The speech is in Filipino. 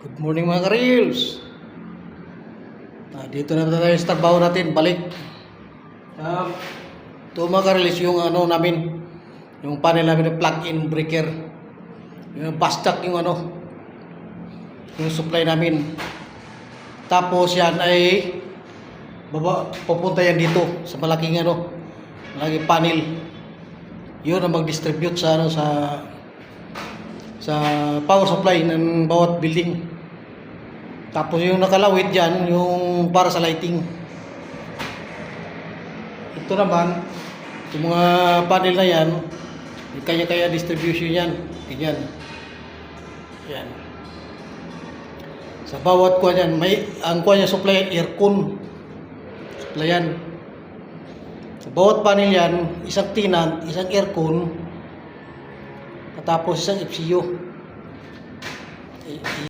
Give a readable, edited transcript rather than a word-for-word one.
Good morning mga ka-reels. Dito na tayo sa trabaho natin, balik. Ito mga ka-reels, yung ano namin, yung panel namin ng plug-in breaker. Yung bastak yung ano, yung supply namin. Tapos yan ay pupunta yan dito sa malaking ano, malaking panel. Yun ang mag-distribute sa ano sa power supply ng bawat building. Tapos yung nakalawit dyan, yung para sa lighting. Ito naman, yung mga panel na yan, kanya-kanya distribution yan. Ganyan. Yan. Sa bawat kuha yan, may ang kuha niya supply aircon. Supply yan. Sa bawat panel yan, isang tinant, isang aircon, tapos isang FCU.